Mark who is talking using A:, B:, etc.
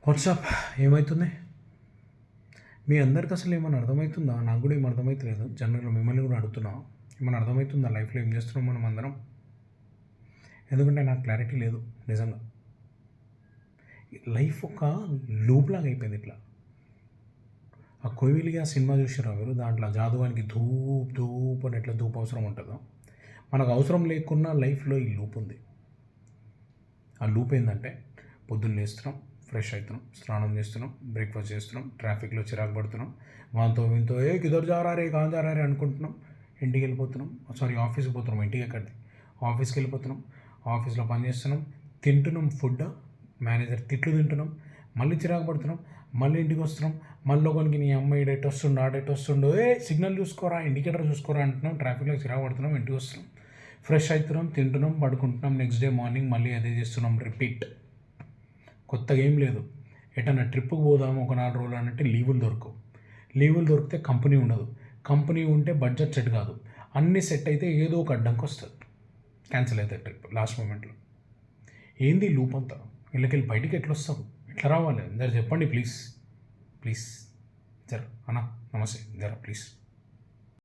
A: WhatsApp ఏమవుతుంది? మీ అందరికి అసలు ఏమైనా అర్థమవుతుందా? నాకు కూడా ఏమి అర్థమవుతలేదు. జనరల్గా మిమ్మల్ని కూడా అడుగుతున్నా, ఏమైనా అర్థమవుతుందా లైఫ్లో ఏం చేస్తున్నాం మనం అందరం? ఎందుకంటే నాకు క్లారిటీ లేదు నిజంగా. లైఫ్ ఒక లూప్ లాగా అయిపోయింది ఇట్లా. ఆ కోవిలిగా సినిమా చూసారా మీరు? దాంట్లో జాదువానికి ధూప్ ధూప్ అని ఎట్లా ధూప్ అవసరం ఉంటుందో, మనకు అవసరం లేకున్నా లైఫ్లో ఈ లూప్ ఉంది. ఆ లూప్ ఏంటంటే పొద్దున్న లేస్తున్నాం, ఫ్రెష్ అవుతున్నాం, స్నానం చేస్తున్నాం, బ్రేక్ఫాస్ట్ చేస్తున్నాం, ట్రాఫిక్లో చిరాకు పడుతున్నాం, వాంతో వీంతో కిదర్ జారారే కాన్ జారారే అనుకుంటున్నాం, ఇంటికి వెళ్ళిపోతున్నాం. సారీ, ఆఫీస్కి పోతున్నాం. ఇంటికి ఎక్కడిది, ఆఫీస్కి వెళ్ళిపోతున్నాం. ఆఫీస్లో పని చేస్తున్నాం, తింటున్నాం ఫుడ్, మేనేజర్ తిట్లు తింటున్నాం, మళ్ళీ చిరాకు పడుతున్నాం, మళ్ళీ ఇంటికి వస్తున్నాం. మళ్ళీ ఒకరికి నీ అమ్మాయి డెట్ వస్తుండో ఆ డెట్ వస్తుండో, సిగ్నల్ చూసుకోరా, ఇండికేటర్ చూసుకోరా అంటున్నాం, ట్రాఫిక్లో చిరాకు పడుతున్నాం, ఇంటికి వస్తున్నాం, ఫ్రెష్ అవుతున్నాం, తింటున్నాం, పడుకుంటున్నాం. నెక్స్ట్ డే మార్నింగ్ మళ్ళీ అదే చేస్తున్నాం, రిపీట్. కొత్తగా ఏం లేదు. ఎటన్నా ట్రిప్కి పోదాము ఒక 4 రోజులు అంటే లీవులు దొరకవు. లీవులు దొరికితే కంపెనీ ఉండదు. కంపెనీ ఉంటే బడ్జెట్ సెట్ కాదు. అన్నీ సెట్ అయితే ఏదో ఒక అడ్డంకి వస్తుంది, క్యాన్సిల్ అవుతుంది ట్రిప్ లాస్ట్ మూమెంట్లో. ఏంది లూప్ అంతా? వీళ్ళకెళ్ళి బయటికి ఎట్లా వస్తాం? ఎట్లా రావాలి? జర చెప్పండి ప్లీజ్. ప్లీజ్ జర అన్నా, నమస్తే, జర ప్లీజ్.